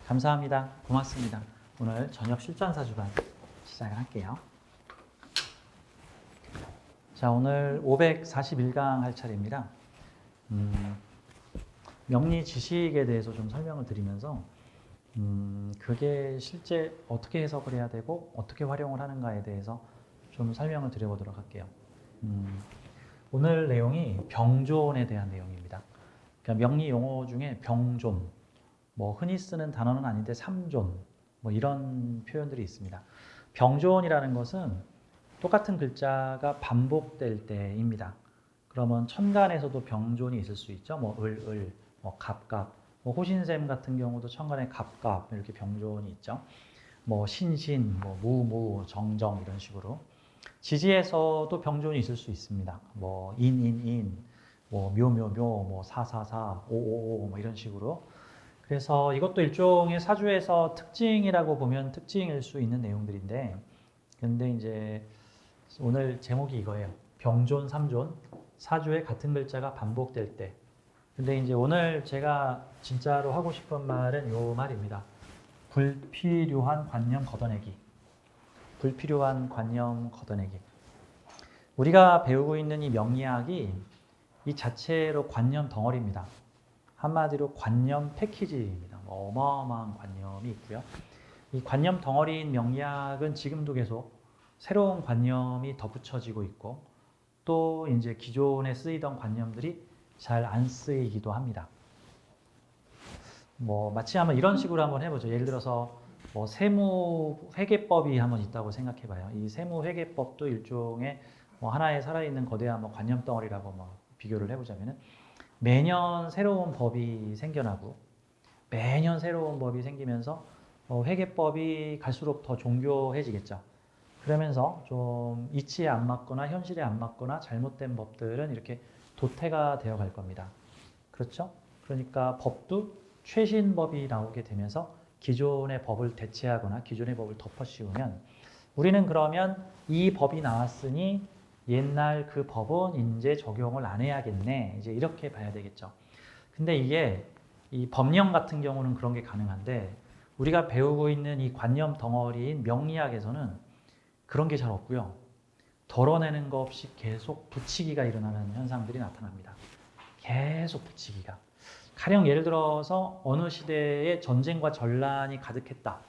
감사합니다. 고맙습니다. 오늘 저녁 실전사 주간 시작을 할게요. 자, 오늘 541강 할 차례입니다. 명리 지식에 대해서 좀 설명을 드리면서 그게 실제 어떻게 해석을 해야 되고 어떻게 활용을 하는가에 대해서 좀 설명을 드려보도록 할게요. 오늘 내용이 병존에 대한 내용입니다. 그러니까 명리 용어 중에 병존, 뭐 흔히 쓰는 단어는 아닌데 삼존, 뭐 이런 표현들이 있습니다. 병존이라는 것은 똑같은 글자가 반복될 때입니다. 그러면 천간에서도 병존이 있을 수 있죠. 뭐 을, 뭐 갑갑, 뭐 호신샘 같은 경우도 천간에 갑갑 이렇게 병존이 있죠. 뭐 신신, 뭐 무무, 정정 이런 식으로. 지지에서도 병존이 있을 수 있습니다. 뭐 인인인, 뭐 묘묘묘, 뭐 사사사, 오오오 뭐 이런 식으로. 그래서 이것도 일종의 사주에서 특징이라고 보면 특징일 수 있는 내용들인데, 근데 이제 오늘 제목이 이거예요. 병존, 삼존, 사주에 같은 글자가 반복될 때. 근데 이제 오늘 제가 진짜로 하고 싶은 말은 요 말입니다. 불필요한 관념 걷어내기. 불필요한 관념 걷어내기. 우리가 배우고 있는 이 명리학이 이 자체로 관념 덩어리입니다. 한마디로 관념 패키지입니다. 어마어마한 관념이 있고요. 이 관념 덩어리인 명리학은 지금도 계속 새로운 관념이 덧붙여지고 있고 또 이제 기존에 쓰이던 관념들이 잘 안 쓰이기도 합니다. 뭐 마치 한번 이런 식으로 한번 해보죠. 예를 들어서 뭐 세무회계법이 한번 있다고 생각해봐요. 이 세무회계법도 일종의 뭐 하나의 살아있는 거대한 뭐 관념 덩어리라고 뭐 비교를 해보자면은 매년 새로운 법이 생겨나고 매년 새로운 법이 생기면서 회계법이 갈수록 더 정교해지겠죠. 그러면서 좀 이치에 안 맞거나 현실에 안 맞거나 잘못된 법들은 이렇게 도태가 되어 갈 겁니다. 그렇죠? 그러니까 법도 최신 법이 나오게 되면서 기존의 법을 대체하거나 기존의 법을 덮어씌우면 우리는 그러면 이 법이 나왔으니 옛날 그 법은 이제 적용을 안 해야겠네. 이제 이렇게 봐야 되겠죠. 근데 이게 이 법령 같은 경우는 그런 게 가능한데 우리가 배우고 있는 이 관념 덩어리인 명리학에서는 그런 게 잘 없고요. 덜어내는 거 없이 계속 붙이기가 일어나는 현상들이 나타납니다. 계속 붙이기가. 가령 예를 들어서 어느 시대에 전쟁과 전란이 가득했다.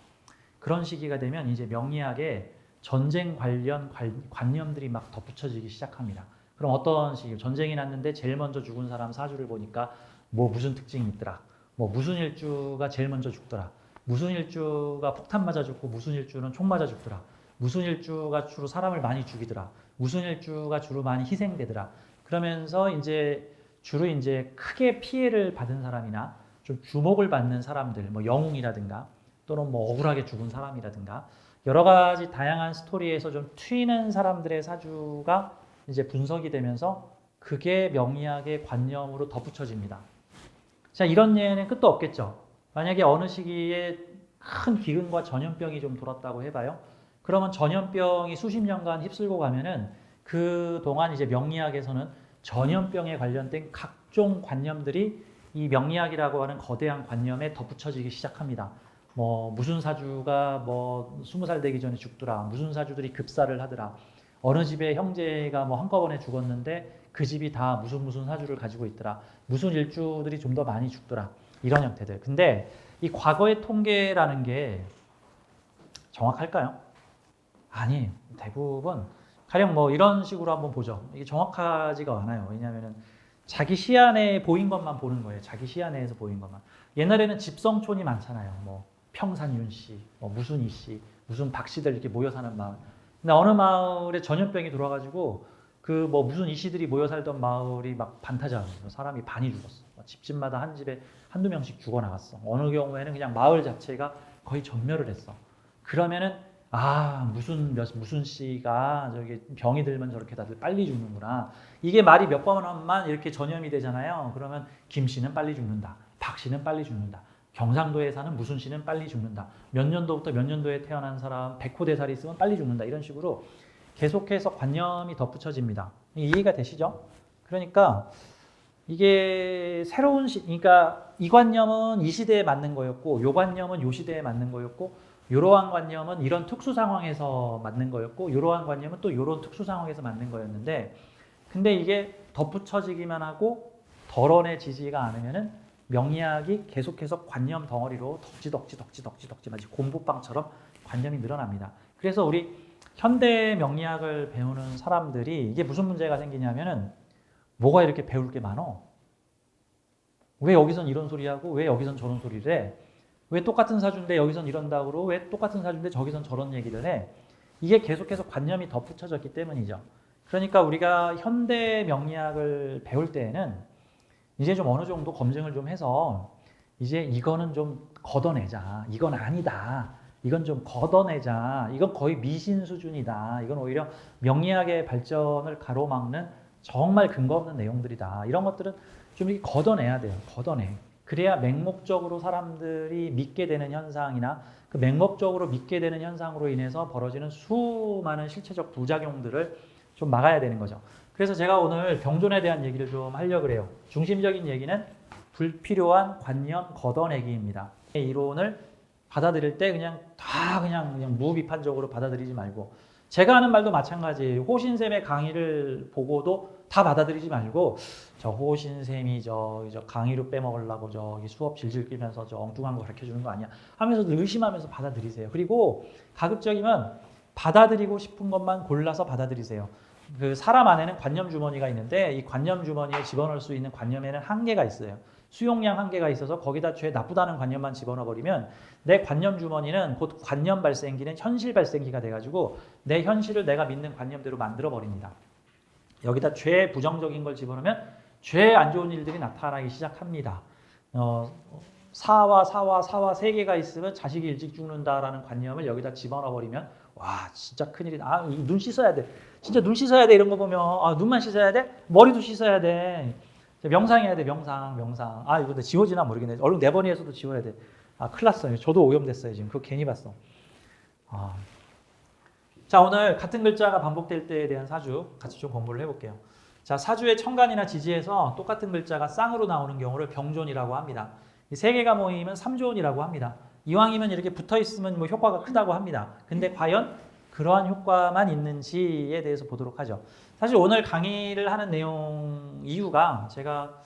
그런 시기가 되면 이제 명리학에 전쟁 관련 관념들이 막 덧붙여지기 시작합니다. 그럼 어떤 식이에요? 전쟁이 났는데 제일 먼저 죽은 사람 사주를 보니까 뭐 무슨 특징이 있더라. 뭐 무슨 일주가 제일 먼저 죽더라. 무슨 일주가 폭탄 맞아 죽고 무슨 일주는 총 맞아 죽더라. 무슨 일주가 주로 사람을 많이 죽이더라. 무슨 일주가 주로 많이 희생되더라. 그러면서 이제 주로 이제 크게 피해를 받은 사람이나 좀 주목을 받는 사람들, 뭐 영웅이라든가 또는 뭐 억울하게 죽은 사람이라든가 여러 가지 다양한 스토리에서 좀 튀는 사람들의 사주가 이제 분석이 되면서 그게 명리학의 관념으로 덧붙여집니다. 자, 이런 예는 끝도 없겠죠. 만약에 어느 시기에 큰 기근과 전염병이 좀 돌았다고 해봐요. 그러면 전염병이 수십 년간 휩쓸고 가면은 그 동안 이제 명리학에서는 전염병에 관련된 각종 관념들이 이 명리학이라고 하는 거대한 관념에 덧붙여지기 시작합니다. 뭐 무슨 사주가 뭐 20살 되기 전에 죽더라. 무슨 사주들이 급사를 하더라. 어느 집에 형제가 뭐 한꺼번에 죽었는데 그 집이 다 무슨 사주를 가지고 있더라. 무슨 일주들이 좀 더 많이 죽더라. 이런 형태들. 근데 이 과거의 통계라는 게 정확할까요? 아니에요. 대부분 가령 뭐 이런 식으로 한번 보죠. 이게 정확하지가 않아요. 왜냐하면 자기 시야 내에 보인 것만 보는 거예요. 자기 시야 내에서 보인 것만. 옛날에는 집성촌이 많잖아요. 뭐 평산윤 씨, 뭐 무슨 이 씨, 무슨 박 씨들 이렇게 모여 사는 마을. 근데 어느 마을에 전염병이 들어와가지고 그 뭐 무슨 이 씨들이 모여 살던 마을이 막 반타작하는 거예요. 사람이 반이 죽었어. 집집마다 한 집에 한두 명씩 죽어 나갔어. 어느 경우에는 그냥 마을 자체가 거의 전멸을 했어. 그러면은 무슨 씨가 저기 병이 들면 저렇게 다들 빨리 죽는구나. 이게 말이 몇 번만 이렇게 전염이 되잖아요. 그러면 김 씨는 빨리 죽는다. 박 씨는 빨리 죽는다. 경상도에 사는 무슨 씨는 빨리 죽는다. 몇 년도부터 몇 년도에 태어난 사람 100호대살이 있으면 빨리 죽는다. 이런 식으로 계속해서 관념이 덧붙여집니다. 이해가 되시죠? 그러니까 이게 새로운 그러니까 이 관념은 이 시대에 맞는 거였고, 요 관념은 요 시대에 맞는 거였고, 이러한 관념은 이런 특수 상황에서 맞는 거였고, 이러한 관념은 또 이런 특수 상황에서 맞는 거였는데, 근데 이게 덧붙여지기만 하고 덜어내지지가 않으면은 명리학이 계속해서 관념 덩어리로 덕지 마치 곰보빵처럼 관념이 늘어납니다. 그래서 우리 현대 명리학을 배우는 사람들이 이게 무슨 문제가 생기냐면은 뭐가 이렇게 배울 게 많어? 왜 여기선 이런 소리 하고 왜 여기선 저런 소리를 해? 왜 똑같은 사주인데 여기선 이런다고 그러고 왜 똑같은 사주인데 저기선 저런 얘기를 해? 이게 계속해서 관념이 덧붙여졌기 때문이죠. 그러니까 우리가 현대 명리학을 배울 때에는 이제 좀 어느 정도 검증을 좀 해서 이제 이거는 좀 걷어내자. 이건 아니다. 이건 좀 걷어내자. 이건 거의 미신 수준이다. 이건 오히려 명리학의 발전을 가로막는 정말 근거 없는 내용들이다. 이런 것들은 좀 이렇게 걷어내야 돼요. 걷어내. 그래야 맹목적으로 사람들이 믿게 되는 현상이나 그 맹목적으로 믿게 되는 현상으로 인해서 벌어지는 수많은 실체적 부작용들을 좀 막아야 되는 거죠. 그래서 제가 오늘 병존에 대한 얘기를 좀 하려고 해요. 중심적인 얘기는 불필요한 관념 걷어내기입니다. 이 이론을 받아들일 때 그냥 무비판적으로 받아들이지 말고, 제가 하는 말도 마찬가지예요. 호신쌤의 강의를 보고도 다 받아들이지 말고, 저 호신쌤이 저 강의로 빼먹으려고 저기 수업 질질 끌면서 저 엉뚱한 거 가르쳐 주는 거 아니야 하면서 의심하면서 받아들이세요. 그리고 가급적이면 받아들이고 싶은 것만 골라서 받아들이세요. 그 사람 안에는 관념 주머니가 있는데 이 관념 주머니에 집어넣을 수 있는 관념에는 한계가 있어요. 수용량 한계가 있어서 거기다 죄 나쁘다는 관념만 집어넣어 버리면 내 관념 주머니는 곧 관념 발생기는 현실 발생기가 돼가지고 내 현실을 내가 믿는 관념대로 만들어 버립니다. 여기다 죄 부정적인 걸 집어넣으면 죄 안 좋은 일들이 나타나기 시작합니다. 사와 세 개가 있으면 자식이 일찍 죽는다라는 관념을 여기다 집어넣어 버리면 와 진짜 큰일이다. 아, 눈 씻어야 돼. 진짜 눈 씻어야 돼. 이런 거 보면 아, 눈만 씻어야 돼? 머리도 씻어야 돼. 명상해야 돼. 명상. 아 이거 지워지나 모르겠네. 얼른 네 번이에서도 지워야 돼. 아 큰일 났어요. 저도 오염됐어요. 지금 그거 괜히 봤어. 아. 자 오늘 같은 글자가 반복될 때에 대한 사주 같이 좀 공부를 해볼게요. 자 사주의 천간이나 지지에서 똑같은 글자가 쌍으로 나오는 경우를 병존이라고 합니다. 이 세 개가 모이면 삼존이라고 합니다. 이왕이면 이렇게 붙어 있으면 뭐 효과가 크다고 합니다. 근데 과연 그러한 효과만 있는지에 대해서 보도록 하죠. 사실 오늘 강의를 하는 내용 이유가 제가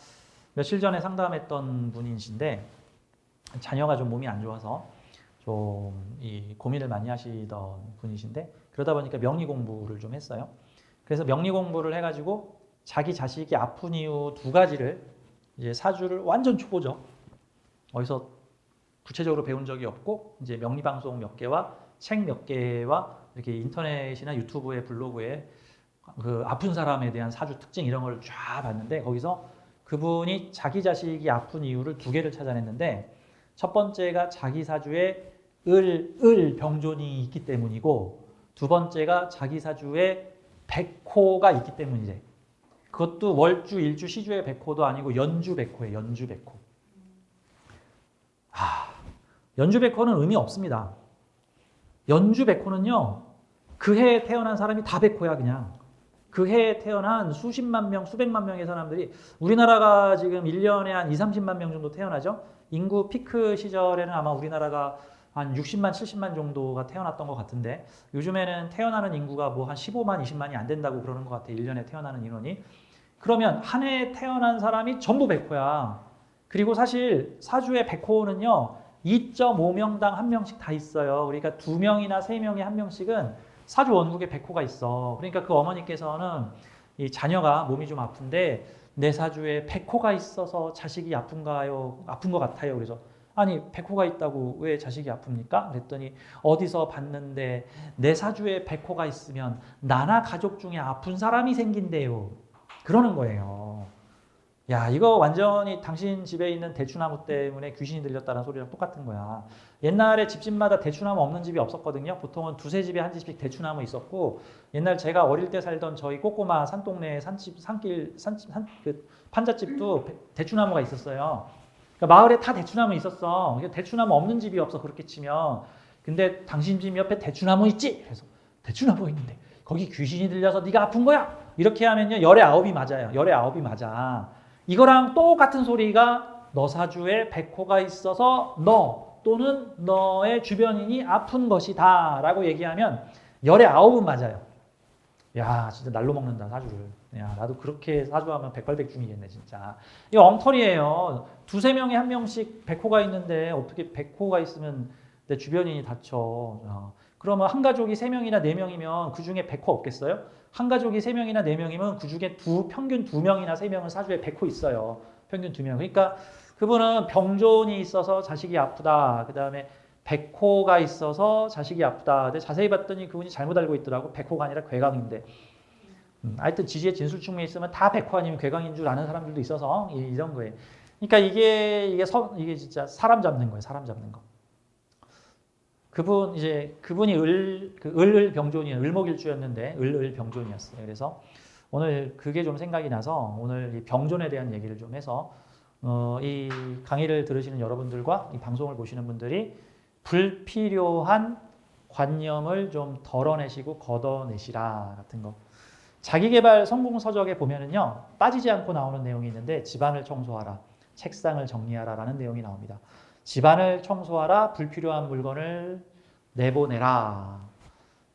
며칠 전에 상담했던 분이신데 자녀가 좀 몸이 안 좋아서 좀 이 고민을 많이 하시던 분이신데 그러다 보니까 명리 공부를 좀 했어요. 그래서 명리 공부를 해가지고 자기 자식이 아픈 이유 두 가지를 이제 사주를 완전 초보죠. 어디서 구체적으로 배운 적이 없고 이제 명리 방송 몇 개와 책 몇 개와 이렇게 인터넷이나 유튜브에 블로그에 그 아픈 사람에 대한 사주 특징 이런 걸 쫙 봤는데 거기서 그분이 자기 자식이 아픈 이유를 두 개를 찾아냈는데 첫 번째가 자기 사주에 을 병존이 있기 때문이고 두 번째가 자기 사주에 백호가 있기 때문이래. 그것도 월주, 일주, 시주의 백호도 아니고 연주 백호예요. 연주 백호. 연주 백호는 의미 없습니다. 연주 백호는요. 그 해에 태어난 사람이 다 백호야 그냥. 그 해에 태어난 수십만 명, 수백만 명의 사람들이 우리나라가 지금 1년에 한 2, 30만 명 정도 태어나죠. 인구 피크 시절에는 아마 우리나라가 한 60만, 70만 정도가 태어났던 것 같은데 요즘에는 태어나는 인구가 뭐 한 15만, 20만이 안 된다고 그러는 것 같아. 1년에 태어나는 인원이. 그러면 한 해에 태어난 사람이 전부 백호야. 그리고 사실 사주의 백호는요. 2.5명당 한 명씩 다 있어요. 그러니까 2명이나 3명에 한 명씩은 사주 원국에 백호가 있어. 그러니까 그 어머니께서는 이 자녀가 몸이 좀 아픈데 내 사주에 백호가 있어서 자식이 아픈가요? 아픈 것 같아요. 그래서 아니 백호가 있다고 왜 자식이 아픕니까? 그랬더니 어디서 봤는데 내 사주에 백호가 있으면 나나 가족 중에 아픈 사람이 생긴대요. 그러는 거예요. 야 이거 완전히 당신 집에 있는 대추나무 때문에 귀신이 들렸다는 소리랑 똑같은 거야. 옛날에 집집마다 대추나무 없는 집이 없었거든요. 보통은 두세 집에 한 집씩 대추나무 있었고 옛날 제가 어릴 때 살던 저희 꼬꼬마 산동네 그 판잣집도 대추나무가 있었어요. 그러니까 마을에 다 대추나무 있었어. 대추나무 없는 집이 없어 그렇게 치면. 근데 당신 집 옆에 대추나무 있지? 그래서 대추나무 있는데 거기 귀신이 들려서 네가 아픈 거야. 이렇게 하면요. 열의 아홉이 맞아요. 열의 아홉이 맞아. 이거랑 똑같은 소리가 너 사주에 백호가 있어서 너 또는 너의 주변인이 아픈 것이다 라고 얘기하면 열의 아홉은 맞아요. 야, 진짜 날로 먹는다, 사주를. 야, 나도 그렇게 사주하면 백발백중이겠네, 진짜. 이거 엉터리예요. 두세 명에 한 명씩 백호가 있는데 어떻게 백호가 있으면 내 주변인이 다쳐. 그러면 한 가족이 세 명이나 네 명이면 그 중에 백호 없겠어요? 한 가족이 세 명이나 네 명이면 그 중에 평균 두 명이나 세 명은 사주에 백호 있어요. 평균 두 명. 그러니까 그분은 병존이 있어서 자식이 아프다. 그 다음에 백호가 있어서 자식이 아프다. 근데 자세히 봤더니 그분이 잘못 알고 있더라고. 백호가 아니라 괴강인데. 하여튼 지지에 진술충에 있으면 다 백호 아니면 괴강인 줄 아는 사람들도 있어서 이런 거예요. 그러니까 이게 진짜 사람 잡는 거예요. 사람 잡는 거. 그분이 을병존이에요. 을목일주였는데 을병존이었어요. 그래서 오늘 그게 좀 생각이 나서 오늘 이 병존에 대한 얘기를 좀 해서 이 강의를 들으시는 여러분들과 이 방송을 보시는 분들이 불필요한 관념을 좀 덜어내시고 걷어내시라 같은 거. 자기계발 성공서적에 보면은요, 빠지지 않고 나오는 내용이 있는데 집안을 청소하라, 책상을 정리하라 라는 내용이 나옵니다. 집안을 청소하라, 불필요한 물건을 내보내라.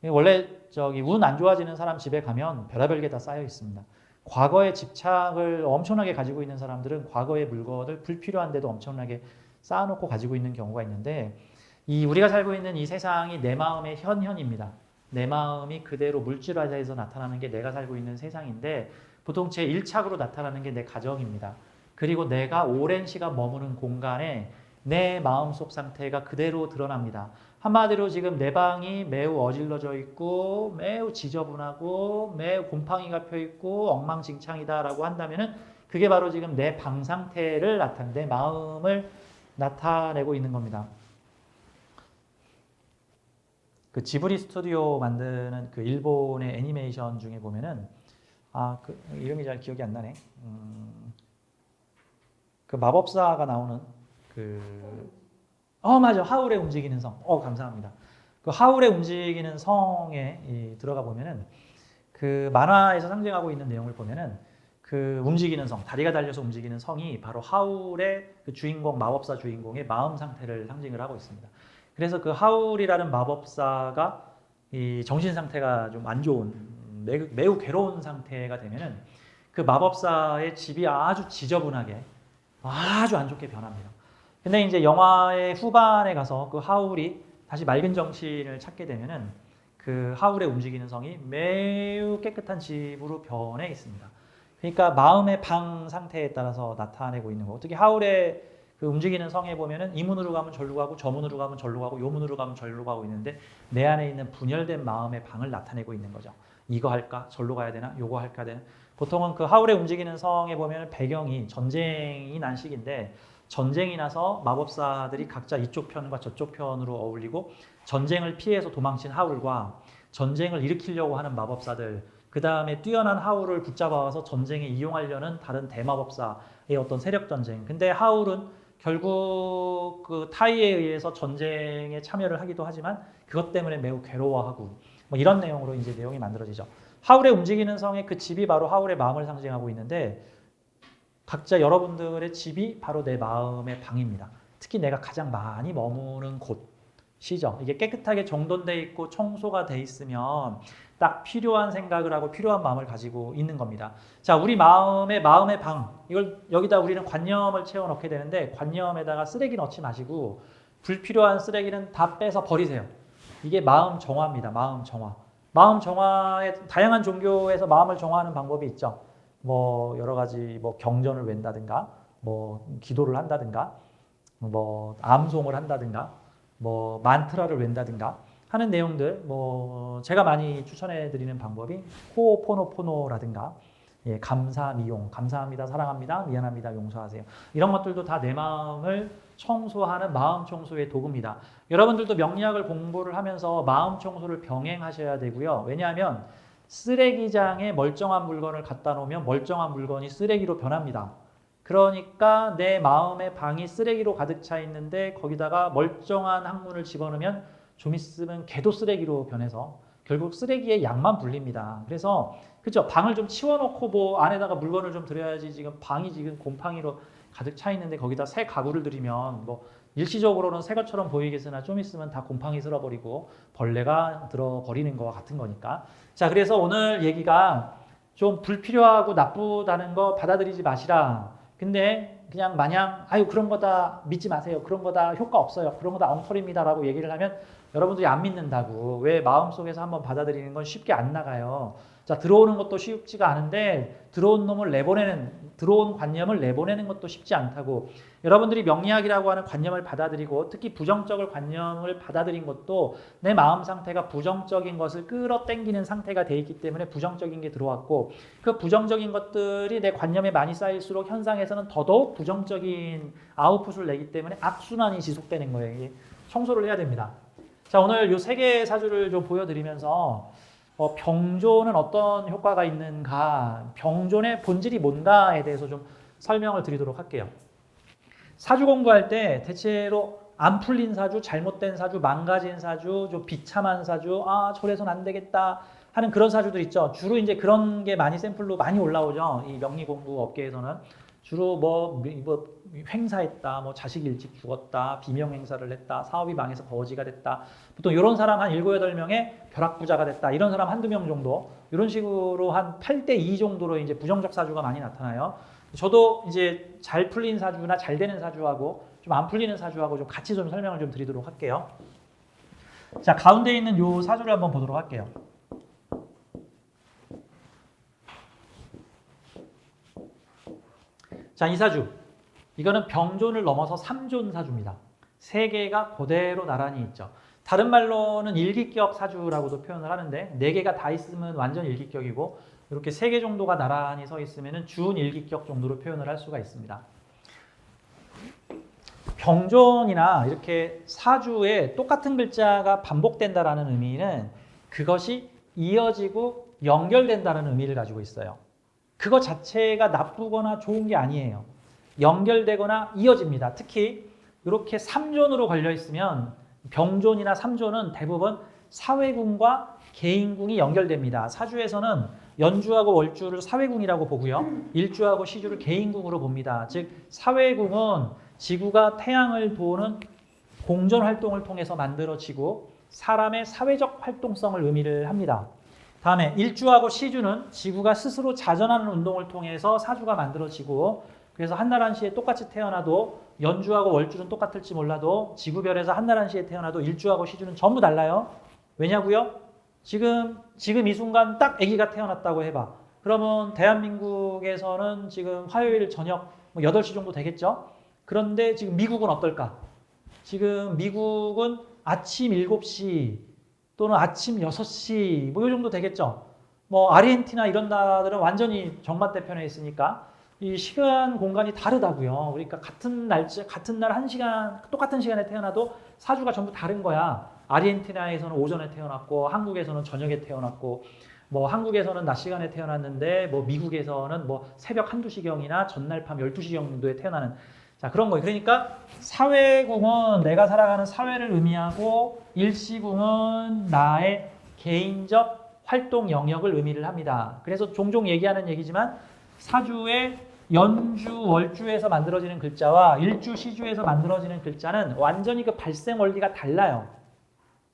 원래 운 안 좋아지는 사람 집에 가면 별의별 게 다 쌓여 있습니다. 과거에 집착을 엄청나게 가지고 있는 사람들은 과거의 물건을 불필요한데도 엄청나게 쌓아놓고 가지고 있는 경우가 있는데 우리가 살고 있는 이 세상이 내 마음의 현현입니다. 내 마음이 그대로 물질화해서 나타나는 게 내가 살고 있는 세상인데 보통 제 1착으로 나타나는 게 내 가정입니다. 그리고 내가 오랜 시간 머무는 공간에 내 마음속 상태가 그대로 드러납니다. 한마디로 지금 내 방이 매우 어질러져 있고 매우 지저분하고 매우 곰팡이가 펴 있고 엉망진창이다라고 한다면은 그게 바로 지금 내 방 상태를 내 마음을 나타내고 있는 겁니다. 그 지브리 스튜디오 만드는 그 일본의 애니메이션 중에 보면은 그 이름이 잘 기억이 안 나네. 그 마법사가 나오는 맞아. 하울의 움직이는 성. 감사합니다. 그 하울의 움직이는 성에 들어가 보면은 그 만화에서 상징하고 있는 내용을 보면은 그 움직이는 성, 다리가 달려서 움직이는 성이 바로 하울의 그 주인공, 마법사 주인공의 마음 상태를 상징을 하고 있습니다. 그래서 그 하울이라는 마법사가 이 정신 상태가 좀 안 좋은, 매우 괴로운 상태가 되면은 그 마법사의 집이 아주 지저분하게 아주 안 좋게 변합니다. 근데 이제 영화의 후반에 가서 그 하울이 다시 맑은 정신을 찾게 되면은 그 하울의 움직이는 성이 매우 깨끗한 집으로 변해 있습니다. 그러니까 마음의 방 상태에 따라서 나타내고 있는 거. 어떻게 하울의 그 움직이는 성에 보면은 이 문으로 가면 절로 가고 저 문으로 가면 절로 가고 요 문으로 가면 절로 가고 있는데 내 안에 있는 분열된 마음의 방을 나타내고 있는 거죠. 이거 할까? 절로 가야 되나? 요거 할까 되나? 보통은 그 하울의 움직이는 성에 보면 배경이 전쟁이 난 시기인데 전쟁이 나서 마법사들이 각자 이쪽 편과 저쪽 편으로 어울리고 전쟁을 피해서 도망친 하울과 전쟁을 일으키려고 하는 마법사들 그 다음에 뛰어난 하울을 붙잡아와서 전쟁에 이용하려는 다른 대마법사의 어떤 세력 전쟁. 근데 하울은 결국 그 타이에 의해서 전쟁에 참여를 하기도 하지만 그것 때문에 매우 괴로워하고 뭐 이런 내용으로 이제 내용이 만들어지죠. 하울의 움직이는 성의 그 집이 바로 하울의 마음을 상징하고 있는데 각자 여러분들의 집이 바로 내 마음의 방입니다. 특히 내가 가장 많이 머무는 곳이죠. 이게 깨끗하게 정돈돼 있고 청소가 돼 있으면 딱 필요한 생각을 하고 필요한 마음을 가지고 있는 겁니다. 자, 우리 마음의 방. 이걸 여기다 우리는 관념을 채워 넣게 되는데 관념에다가 쓰레기 넣지 마시고 불필요한 쓰레기는 다 빼서 버리세요. 이게 마음 정화입니다. 마음 정화. 마음 정화에 다양한 종교에서 마음을 정화하는 방법이 있죠. 뭐 여러 가지 뭐 경전을 웬다든가 뭐 기도를 한다든가 뭐 암송을 한다든가 뭐 만트라를 웬다든가 하는 내용들 뭐 제가 많이 추천해 드리는 방법이 호포노포노라든가 감사 미용 감사합니다 사랑합니다 미안합니다 용서하세요 이런 것들도 다 내 마음을 청소하는 마음 청소의 도구입니다. 여러분들도 명리학을 공부를 하면서 마음 청소를 병행하셔야 되고요. 왜냐하면 쓰레기장에 멀쩡한 물건을 갖다 놓으면 멀쩡한 물건이 쓰레기로 변합니다. 그러니까 내 마음의 방이 쓰레기로 가득 차 있는데 거기다가 멀쩡한 학문을 집어넣으면 좀 있으면 걔도 쓰레기로 변해서 결국 쓰레기의 양만 불립니다. 그래서 그죠? 방을 좀 치워놓고 뭐 안에다가 물건을 좀 들여야지 지금 방이 지금 곰팡이로 가득 차 있는데 거기다 새 가구를 들이면 뭐 일시적으로는 새 것처럼 보이겠으나 좀 있으면 다 곰팡이 쓸어버리고 벌레가 들어버리는 거와 같은 거니까. 자, 그래서 오늘 얘기가 좀 불필요하고 나쁘다는 거 받아들이지 마시라. 근데 그냥 마냥 아유 그런 거다 믿지 마세요. 그런 거다 효과 없어요. 그런 거다 엉터리입니다라고 얘기를 하면 여러분들이 안 믿는다고. 왜 마음속에서 한번 받아들이는 건 쉽게 안 나가요. 자, 들어오는 것도 쉽지가 않은데 들어온 관념을 내보내는 것도 쉽지 않다고. 여러분들이 명리학이라고 하는 관념을 받아들이고 특히 부정적인 관념을 받아들인 것도 내 마음 상태가 부정적인 것을 끌어당기는 상태가 돼 있기 때문에 부정적인 게 들어왔고 그 부정적인 것들이 내 관념에 많이 쌓일수록 현상에서는 더더욱 부정적인 아웃풋을 내기 때문에 악순환이 지속되는 거예요. 이게 청소를 해야 됩니다. 자, 오늘 이 세 개의 사주를 좀 보여드리면서 병존은 어떤 효과가 있는가, 병존의 본질이 뭔가에 대해서 좀 설명을 드리도록 할게요. 사주 공부할 때 대체로 안 풀린 사주, 잘못된 사주, 망가진 사주, 좀 비참한 사주, 아 저래서는 안 되겠다 하는 그런 사주들 있죠. 주로 이제 그런 게 많이 샘플로 많이 올라오죠. 이 명리 공부 업계에서는 주로 뭐 횡사했다, 뭐 자식 일찍 죽었다, 비명 행사를 했다, 사업이 망해서 거지가 됐다. 보통 이런 사람 한 7, 8명의 벼락부자가 됐다. 이런 사람 한두 명 정도. 이런 식으로 한 8대 2 정도로 이제 부정적 사주가 많이 나타나요. 저도 이제 잘 풀린 사주나 잘 되는 사주하고 좀 안 풀리는 사주하고 좀 같이 좀 설명을 좀 드리도록 할게요. 자, 가운데 있는 요 사주를 한번 보도록 할게요. 자, 이 사주. 이거는 병존을 넘어서 3존 사주입니다. 세 개가 그대로 나란히 있죠. 다른 말로는 일기격 사주라고도 표현을 하는데 네 개가 다 있으면 완전 일기격이고 이렇게 세 개 정도가 나란히 서 있으면 준 일기격 정도로 표현을 할 수가 있습니다. 병존이나 이렇게 사주에 똑같은 글자가 반복된다라는 의미는 그것이 이어지고 연결된다는 의미를 가지고 있어요. 그거 자체가 나쁘거나 좋은 게 아니에요. 연결되거나 이어집니다. 특히 이렇게 3존으로 걸려 있으면 병존이나 3존은 대부분 사회궁과 개인궁이 연결됩니다. 사주에서는 연주하고 월주를 사회궁이라고 보고요. 일주하고 시주를 개인궁으로 봅니다. 즉 사회궁은 지구가 태양을 도는 공전 활동을 통해서 만들어지고 사람의 사회적 활동성을 의미를 합니다. 다음에 일주하고 시주는 지구가 스스로 자전하는 운동을 통해서 사주가 만들어지고 그래서 한날 한시에 똑같이 태어나도 연주하고 월주는 똑같을지 몰라도 지구별에서 한날 한시에 태어나도 일주하고 시주는 전부 달라요. 왜냐고요? 지금 이 순간 딱 아기가 태어났다고 해봐. 그러면 대한민국에서는 지금 화요일 저녁 8시 정도 되겠죠? 그런데 지금 미국은 어떨까? 지금 미국은 아침 7시 또는 아침 6시 뭐 이 정도 되겠죠. 뭐 아르헨티나 이런 나라들은 완전히 정반대편에 있으니까 이 시간 공간이 다르다고요. 그러니까 같은 날 1시간 똑같은 시간에 태어나도 사주가 전부 다른 거야. 아르헨티나에서는 오전에 태어났고 한국에서는 저녁에 태어났고 뭐 한국에서는 낮 시간에 태어났는데 뭐 미국에서는 뭐 새벽 1-2시경이나 전날 밤 12시 정도에 태어나는 자, 그런 거예요. 그러니까 사회궁은 내가 살아가는 사회를 의미하고 일시궁은 나의 개인적 활동 영역을 의미를 합니다. 그래서 종종 얘기하는 얘기지만 사주의 연주, 월주에서 만들어지는 글자와 일주, 시주에서 만들어지는 글자는 완전히 그 발생 원리가 달라요.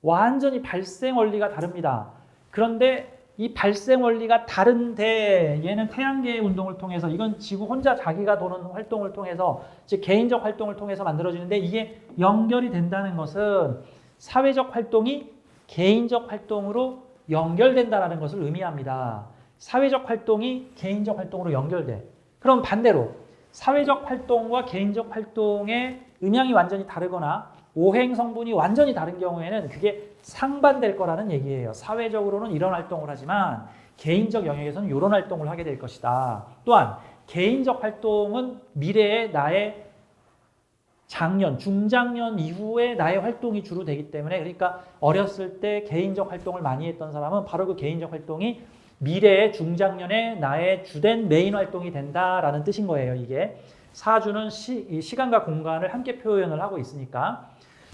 완전히 발생 원리가 다릅니다. 그런데 이 발생 원리가 다른데 얘는 태양계의 운동을 통해서 이건 지구 혼자 자기가 도는 활동을 통해서 즉 개인적 활동을 통해서 만들어지는데 이게 연결이 된다는 것은 사회적 활동이 개인적 활동으로 연결된다는 것을 의미합니다. 사회적 활동이 개인적 활동으로 연결돼. 그럼 반대로 사회적 활동과 개인적 활동의 음향이 완전히 다르거나 오행 성분이 완전히 다른 경우에는 그게 상반될 거라는 얘기예요. 사회적으로는 이런 활동을 하지만 개인적 영역에서는 이런 활동을 하게 될 것이다. 또한 개인적 활동은 미래의 나의 장년, 중장년 이후에 나의 활동이 주로 되기 때문에 그러니까 어렸을 때 개인적 활동을 많이 했던 사람은 바로 그 개인적 활동이 미래의 중장년에 나의 주된 메인 활동이 된다라는 뜻인 거예요. 이게 사주는 시간과 공간을 함께 표현을 하고 있으니까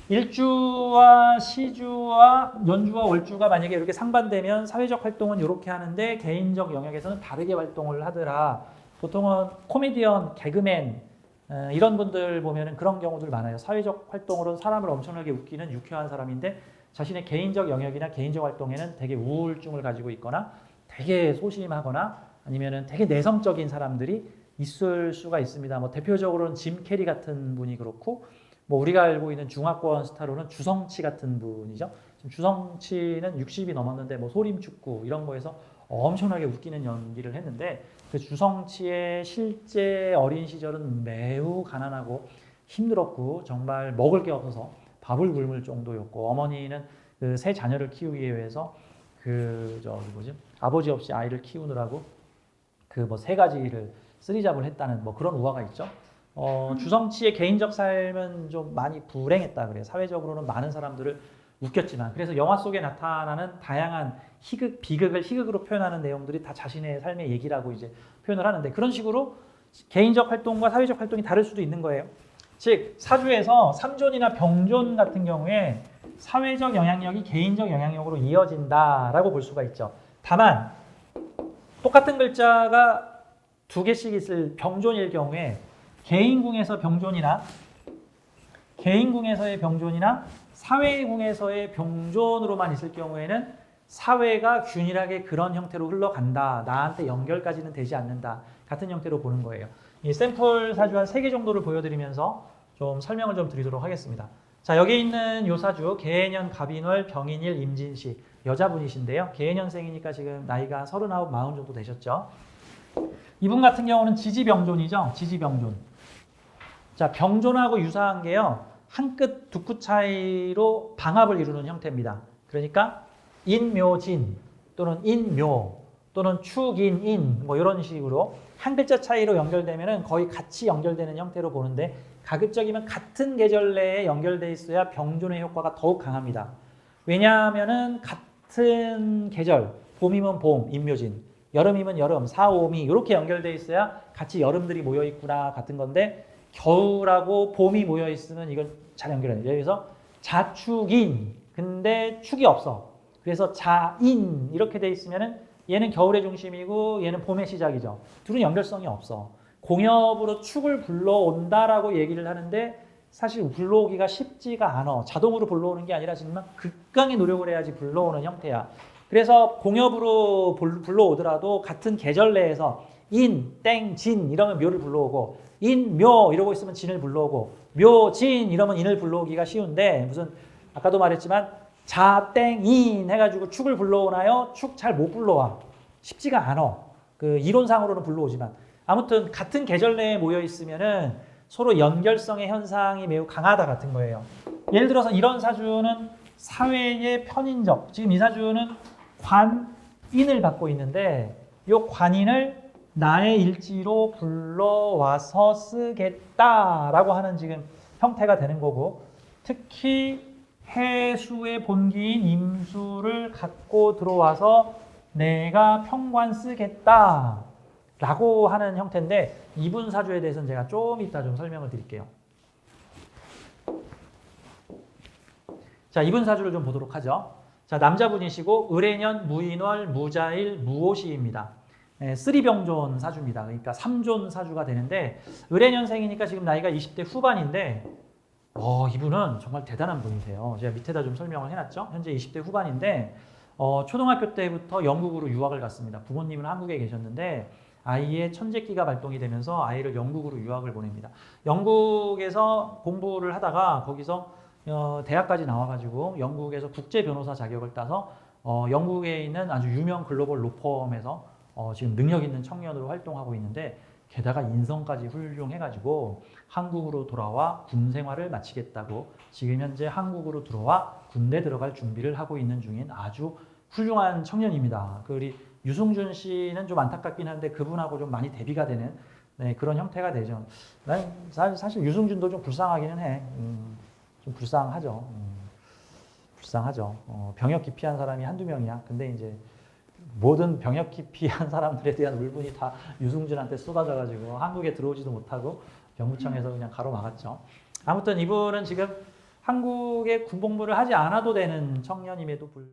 일주와 시주와 연주와 월주가 만약에 이렇게 상반되면 사회적 활동은 이렇게 하는데 개인적 영역에서는 다르게 활동을 하더라. 보통은 코미디언, 개그맨 이런 분들 보면은 그런 경우들 많아요. 사회적 활동으로 사람을 엄청나게 웃기는 유쾌한 사람인데 자신의 개인적 영역이나 개인적 활동에는 되게 우울증을 가지고 있거나 되게 소심하거나 아니면은 되게 내성적인 사람들이 있을 수가 있습니다. 뭐 대표적으로는 짐 캐리 같은 분이 그렇고 뭐 우리가 알고 있는 중화권 스타로는 주성치 같은 분이죠. 지금 주성치는 60이 넘었는데 뭐 소림축구 이런 거에서 엄청나게 웃기는 연기를 했는데 그 주성치의 실제 어린 시절은 매우 가난하고 힘들었고 정말 먹을 게 없어서 밥을 굶을 정도였고 어머니는 그 세 자녀를 키우기 위해서 그 저기 뭐지 아버지 없이 아이를 키우느라고 그 뭐 세 가지를 쓰리잡을 했다는 뭐 그런 우화가 있죠. 주성치의 개인적 삶은 좀 많이 불행했다 그래요. 사회적으로는 많은 사람들을 웃겼지만 그래서 영화 속에 나타나는 다양한 희극, 비극을 희극으로 표현하는 내용들이 다 자신의 삶의 얘기라고 이제 표현을 하는데 그런 식으로 개인적 활동과 사회적 활동이 다를 수도 있는 거예요. 즉 사주에서 삼존이나 병존 같은 경우에 사회적 영향력이 개인적 영향력으로 이어진다라고 볼 수가 있죠. 다만 똑같은 글자가 두 개씩 있을 병존일 경우에 개인궁에서 병존이나 개인궁에서의 병존이나 사회궁에서의 병존으로만 있을 경우에는 사회가 균일하게 그런 형태로 흘러간다. 나한테 연결까지는 되지 않는다. 같은 형태로 보는 거예요. 이 샘플 사주 한 3개 정도를 보여드리면서 좀 설명을 좀 드리도록 하겠습니다. 자, 여기 있는 요 사주 개해년, 갑인월, 병인일, 임진시 여자분이신데요. 개해년생이니까 지금 나이가 39, 40 정도 되셨죠. 이분 같은 경우는 지지병존이죠. 지지병존. 자, 병존하고 유사한 게요. 한 끗 두 끗 차이로 방합을 이루는 형태입니다. 그러니까 인묘진 또는 인묘 또는 축인인 뭐 이런 식으로 한 글자 차이로 연결되면은 거의 같이 연결되는 형태로 보는데 가급적이면 같은 계절 내에 연결돼 있어야 병존의 효과가 더욱 강합니다. 왜냐하면은 같은 계절 봄이면 봄, 인묘진 여름이면 여름, 4, 5미 이렇게 연결돼 있어야 같이 여름들이 모여 있구나 같은 건데 겨울하고 봄이 모여 있으면 이건 잘 연결해요. 여기서 자축인 근데 축이 없어. 그래서 자인 이렇게 돼 있으면은 얘는 겨울의 중심이고 얘는 봄의 시작이죠. 둘은 연결성이 없어. 공엽으로 축을 불러온다라고 얘기를 하는데 사실 불러오기가 쉽지가 않아. 자동으로 불러오는 게 아니라 정말 극강의 노력을 해야지 불러오는 형태야. 그래서 공엽으로 불러오더라도 같은 계절 내에서 인, 땡, 진 이러면 묘를 불러오고 인, 묘 이러고 있으면 진을 불러오고 묘, 진 이러면 인을 불러오기가 쉬운데 무슨 아까도 말했지만 자, 땡, 인 해가지고 축을 불러오나요? 축 잘 못 불러와. 쉽지가 않아. 그 이론상으로는 불러오지만 아무튼 같은 계절 내에 모여 있으면은 서로 연결성의 현상이 매우 강하다 같은 거예요. 예를 들어서 이런 사주는 사회의 편인적. 지금 이 사주는 관인을 받고 있는데 이 관인을 나의 일지로 불러와서 쓰겠다라고 하는 지금 형태가 되는 거고 특히 해수의 본기인 임수를 갖고 들어와서 내가 평관 쓰겠다 라고 하는 형태인데 이분 사주에 대해서는 제가 좀 이따 좀 설명을 드릴게요. 자, 이분 사주를 좀 보도록 하죠. 자, 남자분이시고 을해년, 무인월, 무자일, 무오시입니다. 쓰리병존 사주입니다. 그러니까 3존 사주가 되는데 을해년생이니까 지금 나이가 20대 후반인데 이분은 정말 대단한 분이세요. 제가 밑에다 좀 설명을 해놨죠. 현재 20대 후반인데 초등학교 때부터 영국으로 유학을 갔습니다. 부모님은 한국에 계셨는데 아이의 천재기가 발동이 되면서 아이를 영국으로 유학을 보냅니다. 영국에서 공부를 하다가 거기서 대학까지 나와가지고 영국에서 국제 변호사 자격을 따서 영국에 있는 아주 유명 글로벌 로펌에서 지금 능력 있는 청년으로 활동하고 있는데 게다가 인성까지 훌륭해가지고 한국으로 돌아와 군 생활을 마치겠다고 지금 현재 한국으로 들어와 군대 들어갈 준비를 하고 있는 중인 아주 훌륭한 청년입니다. 우리 유승준 씨는 좀 안타깝긴 한데 그분하고 좀 많이 대비가 되는 그런 형태가 되죠. 난 사실 유승준도 좀 불쌍하기는 해. 좀 불쌍하죠. 불쌍하죠. 병역 기피한 사람이 한두 명이야. 근데 이제 모든 병역 기피한 사람들에 대한 울분이 다 유승준한테 쏟아져가지고 한국에 들어오지도 못하고 병무청에서 그냥 가로막았죠. 아무튼 이분은 지금 한국에 군복무를 하지 않아도 되는 청년임에도 불구하고